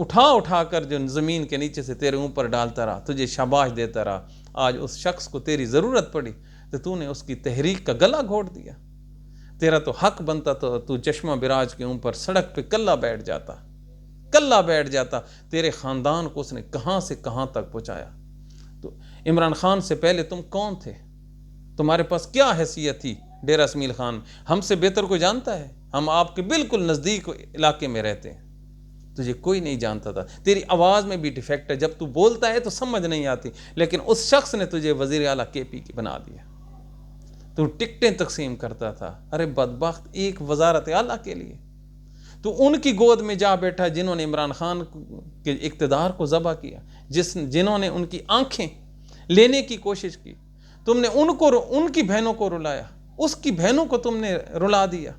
اٹھا اٹھا کر جو زمین کے نیچے سے تیرے اوپر ڈالتا رہا، تجھے شاباش دیتا رہا، آج اس شخص کو تیری ضرورت پڑی تو تو نے اس کی تحریک کا گلا گھونٹ دیا۔ تیرا تو حق بنتا تو چشمہ براج کے اوپر سڑک پہ کلا بیٹھ جاتا، تیرے خاندان کو اس نے کہاں سے کہاں تک پہنچایا۔ تو عمران خان سے پہلے تم کون تھے؟ تمہارے پاس کیا حیثیت تھی ڈیرہ اسمیل خان؟ ہم سے بہتر کوئی جانتا ہے؟ ہم آپ کے بالکل نزدیک علاقے میں رہتے ہیں، تجھے کوئی نہیں جانتا تھا۔ تیری آواز میں بھی ڈیفیکٹ ہے، جب تو بولتا ہے تو سمجھ نہیں آتی، لیکن اس شخص نے تجھے وزیر اعلیٰ کے پی کی بنا دیا۔ تو ٹکٹیں تقسیم کرتا تھا، ارے بدبخت، ایک وزارت اعلیٰ کے لیے۔ تو ان کی گود میں جا بیٹھا جنہوں نے عمران خان کے اقتدار کو ذبح کیا، جنہوں نے ان کی آنکھیں لینے کی کوشش کی۔ تم نے ان کی بہنوں کو رلایا، اس کی بہنوں کو تم نے رلا دیا۔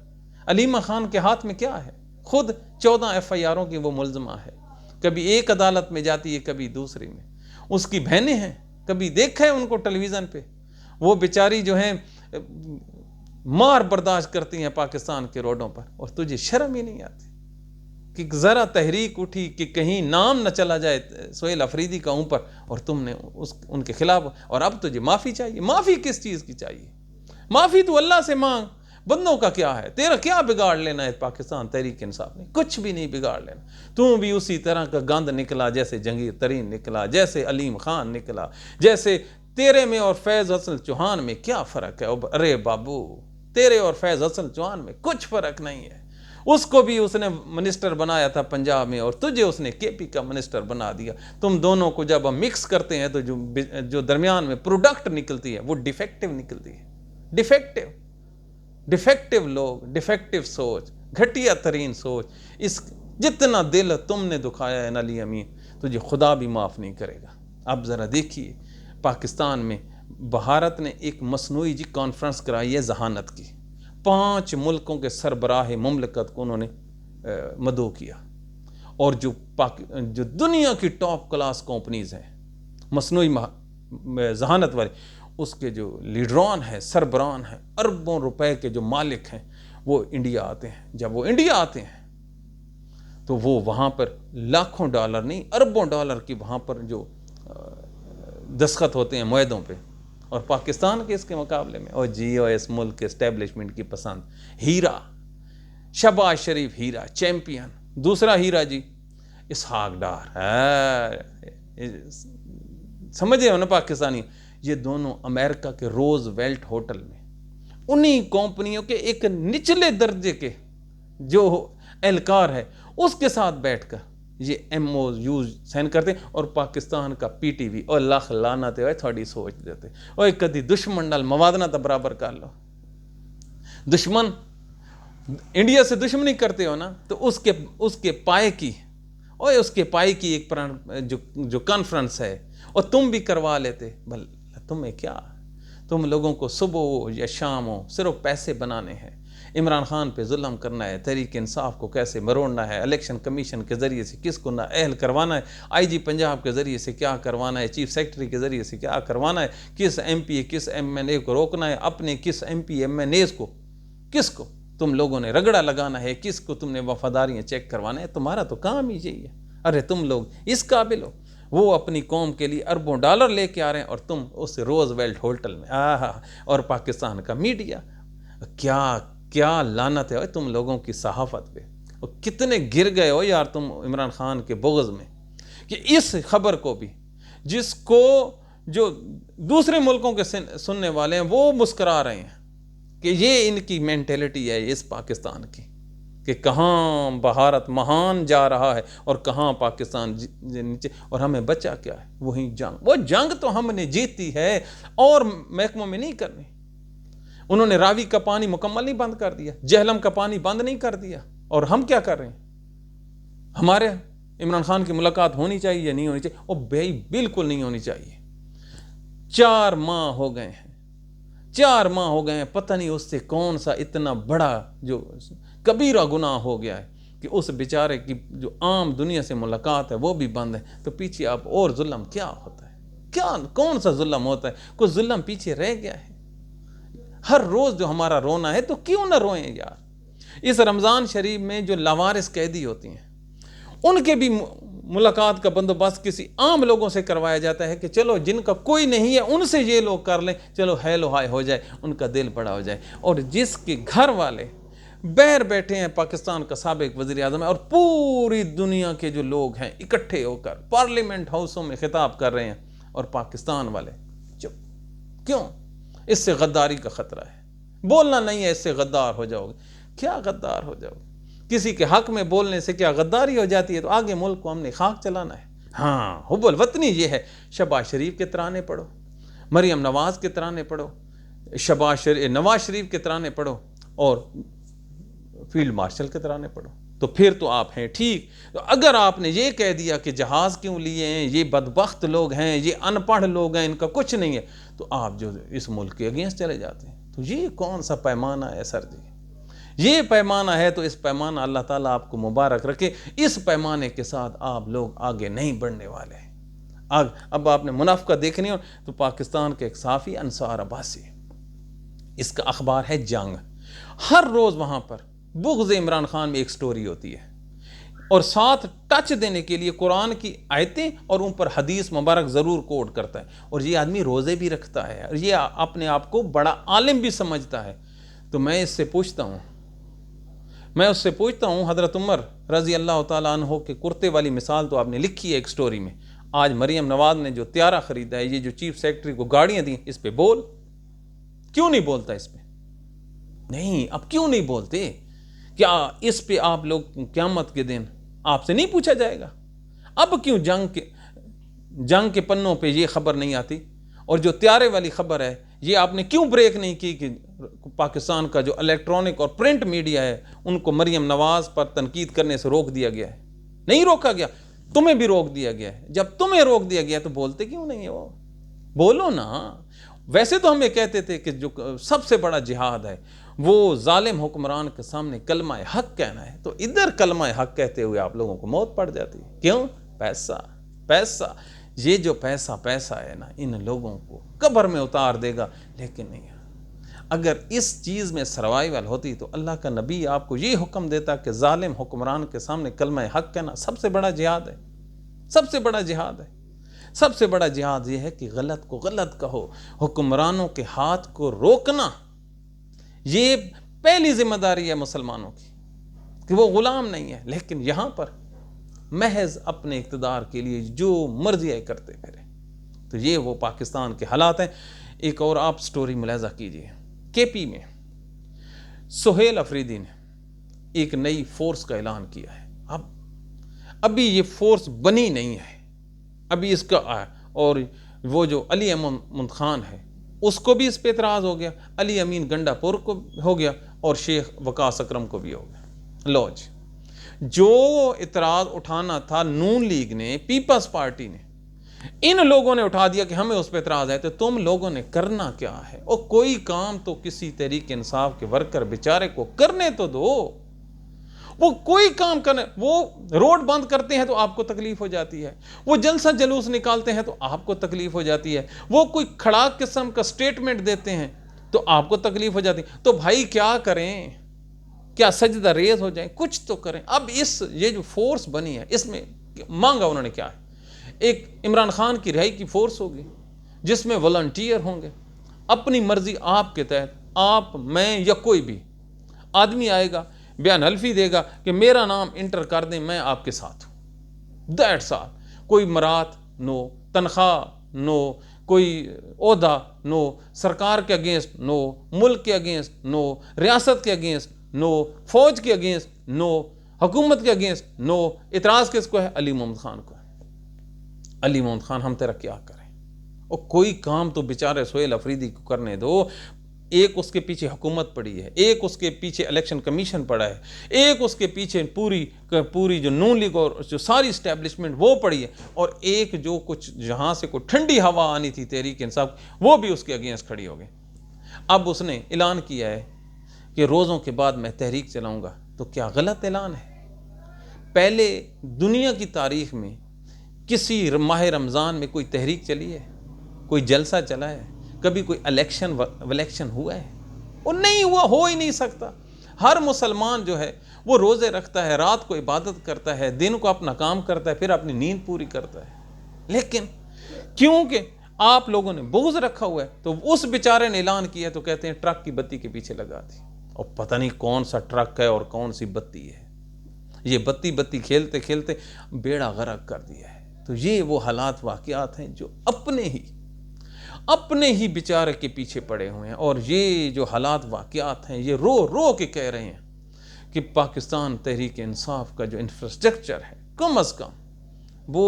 علیمہ خان کے ہاتھ میں کیا ہے؟ خود 14 FIRوں کی وہ ملزمہ ہے، کبھی ایک عدالت میں جاتی ہے کبھی دوسری میں۔ اس کی بہنیں ہیں، کبھی دیکھا ہے ان کو ٹیلی ویژن پہ؟ وہ بیچاری جو ہیں مار برداشت کرتی ہیں پاکستان کے روڈوں پر، اور تجھے شرم ہی نہیں آتی کہ ذرا تحریک اٹھی کہ کہیں نام نہ چلا جائے سہیل افریدی کا اوپر، اور تم نے ان کے خلاف، اور اب تجھے معافی چاہیے۔ معافی کس چیز کی چاہیے؟ معافی تو اللہ سے مانگ، بندوں کا کیا ہے؟ تیرا کیا بگاڑ لینا ہے پاکستان تحریک انصاف نے؟ کچھ بھی نہیں بگاڑ لینا۔ تم بھی اسی طرح کا گند نکلا جیسے جہانگیر ترین نکلا، جیسے علیم خان نکلا، جیسے تیرے میں اور فیض حسن چوہان میں کیا فرق ہے؟ ارے بابو، تیرے اور فیض حسن چوہان میں کچھ فرق نہیں ہے۔ اس کو بھی اس نے منسٹر بنایا تھا پنجاب میں، اور تجھے اس نے کے پی کا منسٹر بنا دیا۔ تم دونوں کو جب ہم مکس کرتے ہیں تو جو درمیان میں پروڈکٹ نکلتی ہے وہ ڈیفیکٹو نکلتی ہے۔ ڈیفیکٹو لوگ، ڈیفیکٹو سوچ، گھٹیا ترین سوچ، جتنا دل تم نے دکھایا ہے نلی امین، تجھے خدا بھی معاف نہیں کرے گا۔ اب ذرا دیکھیے، پاکستان میں بھارت نے ایک مصنوعی کانفرنس کرائی ہے ذہانت کی، 5 ملکوں کے سربراہ مملکت کو انہوں نے مدعو کیا، اور جو دنیا کی ٹاپ کلاس کمپنیز ہیں مصنوعی ذہانت والے، اس کے جو لیڈران ہیں، سربراہان ہیں، اربوں روپے کے جو مالک ہیں، وہ انڈیا آتے ہیں۔ جب وہ انڈیا آتے ہیں تو وہ وہاں پر لاکھوں ڈالر نہیں، اربوں ڈالر کی وہاں پر جو دستخط ہوتے ہیں معاہدوں پہ، اور پاکستان کے اس کے مقابلے میں اس ملک کے اسٹیبلشمنٹ کی پسند ہیرا، شہباز شریف ہیرا چیمپئن، دوسرا ہیرا اسحاق ڈار، سمجھے ہو نا پاکستانی؟ یہ دونوں امریکہ کے روز ویلٹ ہوٹل میں انہی کمپنیوں کے ایک نچلے درجے کے جو اہلکار ہے اس کے ساتھ بیٹھ کر یہ MOU سائن کرتے ہیں، اور پاکستان کا PTV اور لاکھ لعنت ہے تھوڑی سوچ دیتے، اور کدی دشمن نال موازنہ تا برابر کر لو۔ دشمن انڈیا سے دشمنی کرتے ہو نا، تو اس کے پائے کی ایک جو کانفرنس ہے، اور تم بھی کروا لیتے، بھل تمہیں کیا؟ تم لوگوں کو صبح ہو یا شام ہو صرف پیسے بنانے ہیں، عمران خان پہ ظلم کرنا ہے، تحریک انصاف کو کیسے مروڑنا ہے، الیکشن کمیشن کے ذریعے سے کس کو نااہل کروانا ہے، IG پنجاب کے ذریعے سے کیا کروانا ہے، چیف سیکرٹری کے ذریعے سے کیا کروانا ہے، کس MP کس MNA کو روکنا ہے، اپنے کس MP MNAs کو کس کو تم لوگوں نے رگڑا لگانا ہے، کس کو تم نے وفاداریاں چیک کروانا ہے۔ تمہارا تو کام ہی یہی ہے۔ ارے تم لوگ اس قابل ہو، وہ اپنی قوم کے لیے اربوں ڈالر لے کے آ رہے ہیں، اور تم اس روز ویلٹ ہوٹل میں اور پاکستان کا میڈیا، کیا لعنت ہے تم لوگوں کی صحافت پہ، اور کتنے گر گئے ہو یار تم عمران خان کے بغض میں، کہ اس خبر کو بھی، جس کو جو دوسرے ملکوں کے سننے والے ہیں وہ مسکرا رہے ہیں کہ یہ ان کی مینٹیلٹی ہے اس پاکستان کی، کہ کہاں بھارت مہان جا رہا ہے اور کہاں پاکستان نیچے، اور ہمیں بچا کیا ہے؟ وہی جنگ۔ وہ جنگ تو ہم نے جیتی ہے، اور محکموں میں نہیں کرنی۔ انہوں نے راوی کا پانی مکمل نہیں بند کر دیا، جہلم کا پانی بند نہیں کر دیا، اور ہم کیا کر رہے ہیں؟ ہمارے عمران خان کی ملاقات ہونی چاہیے یا نہیں ہونی چاہیے؟ اور بالکل نہیں ہونی چاہیے۔ 4 ماہ ہو گئے ہیں، پتہ نہیں اس سے کون سا اتنا بڑا جو کبیرہ گناہ ہو گیا ہے کہ اس بیچارے کی جو عام دنیا سے ملاقات ہے وہ بھی بند ہے۔ تو پیچھے اب اور ظلم کیا ہوتا ہے؟ کون سا ظلم ہوتا ہے؟ کوئی ظلم پیچھے رہ گیا ہے؟ ہر روز جو ہمارا رونا ہے تو کیوں نہ روئیں یار؟ اس رمضان شریف میں جو لاوارث قیدی ہوتی ہیں ان کے بھی ملاقات کا بندوبست کسی عام لوگوں سے کروایا جاتا ہے کہ چلو جن کا کوئی نہیں ہے ان سے یہ لوگ کر لیں، چلو ہیلو ہائے ہو جائے، ان کا دل بڑا ہو جائے۔ اور جس کے گھر والے باہر بیٹھے ہیں، پاکستان کا سابق وزیر اعظم ہے، اور پوری دنیا کے جو لوگ ہیں اکٹھے ہو کر پارلیمنٹ ہاؤسوں میں خطاب کر رہے ہیں، اور پاکستان والے چپ کیوں؟ اس سے غداری کا خطرہ ہے، بولنا نہیں ہے، اس سے غدار ہو جاؤ گے۔ کیا غدار ہو جاؤ گے؟ کسی کے حق میں بولنے سے کیا غداری ہو جاتی ہے؟ تو آگے ملک کو ہم نے خاک چلانا ہے۔ ہاں، حب الوطنی یہ ہے، شہباز شریف کے ترانے پڑھو، مریم نواز کے ترانے پڑھو، نواز شریف کے ترانے پڑھو، اور فیلڈ مارشل کے ترانے پڑھو، تو پھر تو آپ ہیں ٹھیک۔ تو اگر آپ نے یہ کہہ دیا کہ جہاز کیوں لیے ہیں، یہ بدبخت لوگ ہیں، یہ ان پڑھ لوگ ہیں، ان کا کچھ نہیں ہے، تو آپ جو اس ملک کے اگینسٹ چلے جاتے ہیں۔ تو یہ کون سا پیمانہ ہے سر جی؟ یہ پیمانہ ہے تو اس پیمانہ اللہ تعالیٰ آپ کو مبارک رکھے، اس پیمانے کے ساتھ آپ لوگ آگے نہیں بڑھنے والے ہیں۔ اب آپ نے منافقہ دیکھنی ہو تو پاکستان کے ایک صحافی انصار عباسی، اس کا اخبار ہے جنگ، ہر روز وہاں پر بغض عمران خان میں ایک سٹوری ہوتی ہے، اور ساتھ ٹچ دینے کے لیے قرآن کی آیتیں اور ان پر حدیث مبارک ضرور کوٹ کرتا ہے، اور یہ آدمی روزے بھی رکھتا ہے، اور یہ اپنے آپ کو بڑا عالم بھی سمجھتا ہے۔ تو میں اس سے پوچھتا ہوں حضرت عمر رضی اللہ تعالیٰ عنہ کے کرتے والی مثال تو آپ نے لکھی ہے ایک سٹوری میں، آج مریم نواز نے جو طیارہ خریدا ہے، یہ جو چیف سیکرٹری کو گاڑیاں دیں، اس پہ بول، کیوں نہیں بولتا؟ اس پہ نہیں، اب کیوں نہیں بولتے؟ کیا اس پہ آپ لوگ قیامت کے دن آپ سے نہیں پوچھا جائے گا؟ اب کیوں جنگ کے پنوں پہ یہ خبر نہیں آتی؟ اور جو طیارے والی خبر ہے، یہ آپ نے کیوں بریک نہیں کی کہ پاکستان کا جو الیکٹرانک اور پرنٹ میڈیا ہے ان کو مریم نواز پر تنقید کرنے سے روک دیا گیا ہے؟ نہیں روکا گیا، تمہیں بھی روک دیا گیا ہے۔ جب تمہیں روک دیا گیا تو بولتے کیوں نہیں ہے؟ وہ بولو نا۔ ویسے تو ہم یہ کہتے تھے کہ جو سب سے بڑا جہاد ہے وہ ظالم حکمران کے سامنے کلمہ حق کہنا ہے، تو ادھر کلمہ حق کہتے ہوئے آپ لوگوں کو موت پڑ جاتی ہے۔ کیوں؟ پیسہ، یہ جو پیسہ ہے نا، ان لوگوں کو قبر میں اتار دے گا، لیکن نہیں۔ اگر اس چیز میں سروائیول ہوتی تو اللہ کا نبی آپ کو یہ حکم دیتا کہ ظالم حکمران کے سامنے کلمہ حق کہنا سب سے بڑا جہاد ہے، سب سے بڑا جہاد ہے۔ سب سے بڑا جہاد یہ ہے کہ غلط کو غلط کہو، حکمرانوں کے ہاتھ کو روکنا، یہ پہلی ذمہ داری ہے مسلمانوں کی، کہ وہ غلام نہیں ہے، لیکن یہاں پر محض اپنے اقتدار کے لیے جو مرضی آئے کرتے پھرے۔ تو یہ وہ پاکستان کے حالات ہیں۔ ایک اور آپ سٹوری ملاحظہ کیجئے، کے پی میں سہیل افریدی نے ایک نئی فورس کا اعلان کیا ہے۔ ابھی یہ فورس بنی نہیں ہے، ابھی اس کا، اور وہ جو علی احمد خان ہے اس کو بھی اس پہ اعتراض ہو گیا، علی امین گنڈا پور کو ہو گیا، اور شیخ وقاص اکرم کو بھی ہو گیا۔ لو جی، جو اعتراض اٹھانا تھا نون لیگ نے، پیپلز پارٹی نے، ان لوگوں نے اٹھا دیا کہ ہمیں اس پہ اعتراض ہے، تو تم لوگوں نے کرنا کیا ہے؟ اور کوئی کام تو کسی تحریک انصاف کے ورکر بیچارے کو کرنے تو دو، وہ کوئی کام کرنے، وہ روڈ بند کرتے ہیں تو آپ کو تکلیف ہو جاتی ہے، وہ جلسہ جلوس نکالتے ہیں تو آپ کو تکلیف ہو جاتی ہے، وہ کوئی کھڑا قسم کا سٹیٹمنٹ دیتے ہیں تو آپ کو تکلیف ہو جاتی ہے۔ تو بھائی کیا کریں؟ کیا سجدہ ریز ہو جائیں؟ کچھ تو کریں۔ اب یہ جو فورس بنی ہے، اس میں مانگا انہوں نے کیا ہے؟ ایک عمران خان کی رہائی کی فورس ہوگی جس میں والنٹیئر ہوں گے، اپنی مرضی آپ کے تحت، آپ، میں یا کوئی بھی آدمی آئے گا، بیان حلفی دے گا کہ میرا نام انٹر کر دیں، میں آپ کے ساتھ ہوں، دیٹس آل۔ کوئی مرات نو، تنخواہ نو، کوئی عہدہ نو، سرکار کے اگینسٹ نو، ملک کے اگینسٹ نو، ریاست کے اگینسٹ نو، فوج کے اگینسٹ نو، حکومت کے اگینسٹ نو۔ اعتراض کس کو ہے؟ علی محمد خان کو ہے۔ علی محمد خان، ہم تیرا کیا کریں؟ اور کوئی کام تو بیچارے سہیل افریدی کو کرنے دو۔ ایک اس کے پیچھے حکومت پڑی ہے، ایک اس کے پیچھے الیکشن کمیشن پڑا ہے، ایک اس کے پیچھے پوری جو نون لیگ اور جو ساری اسٹیبلشمنٹ وہ پڑی ہے، اور ایک جو کچھ جہاں سے کوئی ٹھنڈی ہوا آنی تھی تحریک انصاف، وہ بھی اس کے اگینسٹ کھڑی ہو گئی۔ اب اس نے اعلان کیا ہے کہ روزوں کے بعد میں تحریک چلاؤں گا، تو کیا غلط اعلان ہے؟ پہلے دنیا کی تاریخ میں کسی ماہ رمضان میں کوئی تحریک چلی ہے؟ کوئی جلسہ چلا ہے؟ کبھی کوئی الیکشن ہوا ہے؟ وہ نہیں ہوا، ہو ہی نہیں سکتا۔ ہر مسلمان جو ہے وہ روزے رکھتا ہے، رات کو عبادت کرتا ہے، دن کو اپنا کام کرتا ہے، پھر اپنی نیند پوری کرتا ہے، لیکن کیونکہ آپ لوگوں نے بغض رکھا ہوا ہے تو اس بیچارے نے اعلان کیا تو کہتے ہیں ٹرک کی بتی کے پیچھے لگا دی، اور پتہ نہیں کون سا ٹرک ہے اور کون سی بتی ہے، یہ بتی کھیلتے کھیلتے بیڑا غرق کر دیا ہے۔ تو یہ وہ حالات واقعات ہیں جو اپنے ہی بیچارے کے پیچھے پڑے ہوئے ہیں، اور یہ جو حالات واقعات ہیں یہ رو رو کے کہہ رہے ہیں کہ پاکستان تحریک انصاف کا جو انفراسٹرکچر ہے کم از کم وہ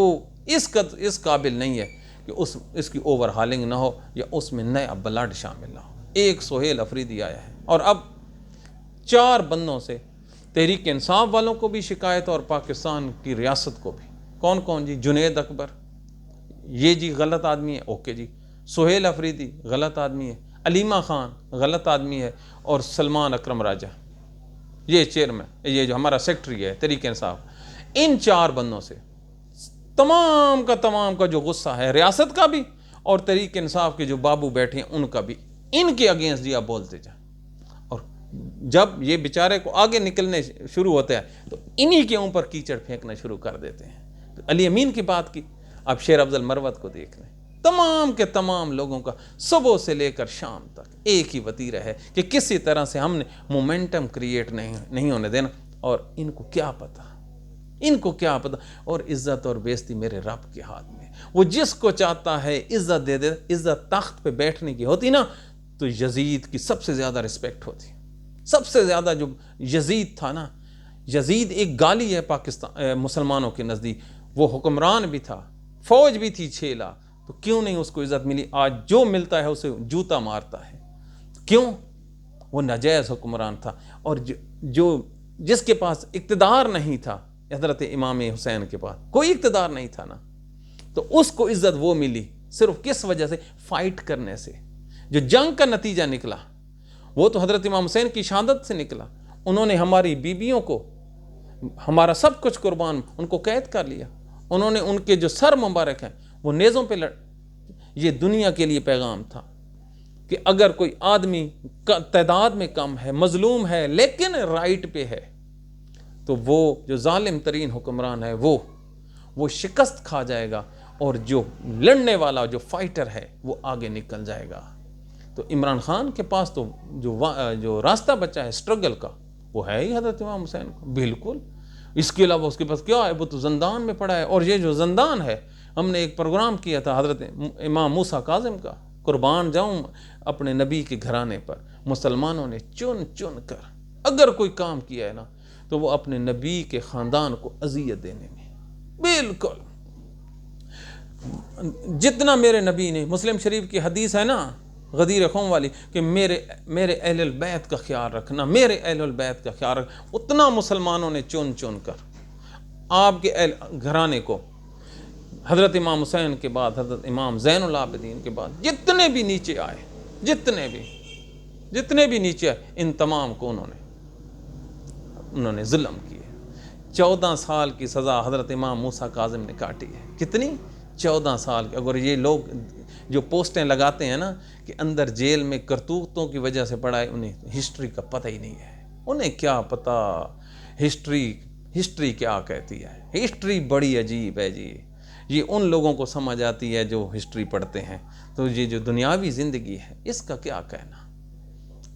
اس قابل نہیں ہے کہ اس کی اوور ہالنگ نہ ہو یا اس میں نیا بلڈ شامل نہ ہو۔ ایک سہیل افریدی آیا ہے اور اب 4 بندوں سے تحریک انصاف والوں کو بھی شکایت اور پاکستان کی ریاست کو بھی۔ کون جی؟ جنید اکبر، یہ جی غلط آدمی ہے، اوکے جی۔ سہیل افریدی غلط آدمی ہے، علیمہ خان غلط آدمی ہے، اور سلمان اکرم راجہ یہ چیئرمین، یہ جو ہمارا سیکٹری ہے تحریک انصاف، ان 4 بندوں سے تمام کا جو غصہ ہے ریاست کا بھی اور تحریک انصاف کے جو بابو بیٹھے ہیں ان کا بھی، ان کے اگینسٹ جی آپ بولتے جائیں، اور جب یہ بیچارے کو آگے نکلنے شروع ہوتا ہے تو انہی کے اوپر کیچڑ پھینکنا شروع کر دیتے ہیں۔ تو علی امین کی بات کی، اب شیر افضل مروت کو دیکھ لیں، تمام کے تمام لوگوں کا صبح سے لے کر شام تک ایک ہی وتیرہ ہے کہ کسی طرح سے ہم نے مومنٹم کریٹ نہیں ہونے دینا، اور ان کو کیا پتا، اور عزت اور بیزتی میرے رب کے ہاتھ میں، وہ جس کو چاہتا ہے عزت دے دے۔ عزت تخت پہ بیٹھنے کی ہوتی نا تو یزید کی سب سے زیادہ رسپیکٹ ہوتی، سب سے زیادہ جو یزید تھا نا، یزید ایک گالی ہے پاکستان مسلمانوں کے نزدیک، وہ حکمران بھی تھا، فوج بھی تھی 6 لاکھ، تو کیوں نہیں اس کو عزت ملی؟ آج جو ملتا ہے اسے جوتا مارتا ہے، کیوں؟ وہ ناجائز حکمران تھا، اور جس کے پاس اقتدار نہیں تھا، حضرت امام حسین کے پاس کوئی اقتدار نہیں تھا نا، تو اس کو عزت وہ ملی صرف کس وجہ سے؟ فائٹ کرنے سے۔ جو جنگ کا نتیجہ نکلا وہ تو حضرت امام حسین کی شہادت سے نکلا، انہوں نے ہماری بیویوں کو، ہمارا سب کچھ قربان، ان کو قید کر لیا، انہوں نے ان کے جو سر مبارک ہیں وہ نیزوں پہ یہ دنیا کے لیے پیغام تھا کہ اگر کوئی آدمی تعداد میں کم ہے، مظلوم ہے، لیکن رائٹ پہ ہے، تو وہ جو ظالم ترین حکمران ہے وہ شکست کھا جائے گا، اور جو لڑنے والا جو فائٹر ہے وہ آگے نکل جائے گا۔ تو عمران خان کے پاس تو جو راستہ بچا ہے سٹرگل کا وہ ہے ہی حضرت امام حسین کا، بالکل، اس کے علاوہ اس کے پاس کیا ہے؟ وہ تو زندان میں پڑا ہے، اور یہ جو زندان ہے، ہم نے ایک پروگرام کیا تھا حضرت امام موسیٰ کاظم کا، قربان جاؤں اپنے نبی کے گھرانے پر، مسلمانوں نے چن کر اگر کوئی کام کیا ہے نا تو وہ اپنے نبی کے خاندان کو اذیت دینے میں، بالکل جتنا میرے نبی نے، مسلم شریف کی حدیث ہے نا غدیر قوم والی کہ میرے اہل البیت کا خیال رکھنا، میرے اہل البیت کا خیال رکھنا، اتنا مسلمانوں نے چن کر آپ کے گھرانے کو، حضرت امام حسین کے بعد، حضرت امام زین العابدین کے بعد جتنے بھی نیچے آئے، جتنے بھی نیچے آئے، ان تمام کو انہوں نے ظلم کیے۔ 14 سال کی سزا حضرت امام موسیٰ کاظم نے کاٹی ہے۔ کتنی؟ 14 سال کی۔ اگر یہ لوگ جو پوسٹیں لگاتے ہیں نا کہ اندر جیل میں کرتوتوں کی وجہ سے پڑا ہے، انہیں ہسٹری کا پتہ ہی نہیں ہے، انہیں کیا پتہ ہسٹری کیا کہتی ہے۔ ہسٹری بڑی عجیب ہے جی، یہ ان لوگوں کو سمجھ آتی ہے جو ہسٹری پڑھتے ہیں، تو یہ جو دنیاوی زندگی ہے اس کا کیا کہنا۔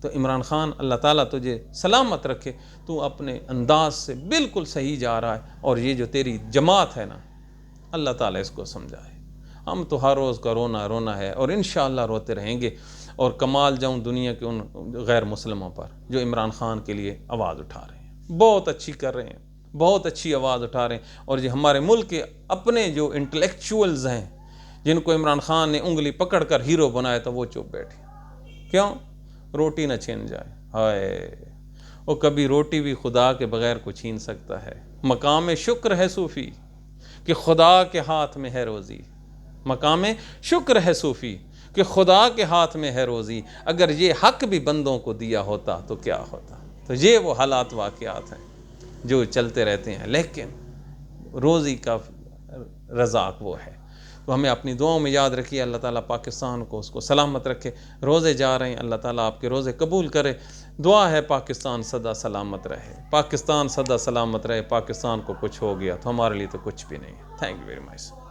تو عمران خان، اللہ تعالیٰ تجھے سلامت رکھے، تو اپنے انداز سے بالکل صحیح جا رہا ہے، اور یہ جو تیری جماعت ہے نا، اللہ تعالیٰ اس کو سمجھائے۔ ہم تو ہر روز کا رونا ہے، اور انشاءاللہ روتے رہیں گے، اور کمال جاؤں دنیا کے ان غیر مسلموں پر جو عمران خان کے لیے آواز اٹھا رہے ہیں، بہت اچھی کر رہے ہیں، بہت اچھی آواز اٹھا رہے ہیں، اور یہ ہمارے ملک کے اپنے جو انٹلیکچوئلز ہیں جن کو عمران خان نے انگلی پکڑ کر ہیرو بنایا تھا، وہ چپ بیٹھے۔ کیوں؟ روٹی نہ چھین جائے، ہائے، وہ کبھی روٹی بھی خدا کے بغیر کو چھین سکتا ہے۔ مقام شکر ہے صوفی کہ خدا کے ہاتھ میں ہے روزی، مقام شکر ہے صوفی کہ خدا کے ہاتھ میں ہے روزی، اگر یہ حق بھی بندوں کو دیا ہوتا تو کیا ہوتا۔ تو یہ وہ حالات واقعات ہیں جو چلتے رہتے ہیں، لیکن روزی کا رزاق وہ ہے۔ تو ہمیں اپنی دعاؤں میں یاد رکھیے. اللہ تعالیٰ پاکستان کو اس کو سلامت رکھے. روزے جا رہے ہیں, اللہ تعالیٰ آپ کے روزے قبول کرے. دعا ہے پاکستان سدا سلامت رہے, پاکستان سدا سلامت رہے. پاکستان کو کچھ ہو گیا تو ہمارے لیے تو کچھ بھی نہیں ہے. Thank you very much.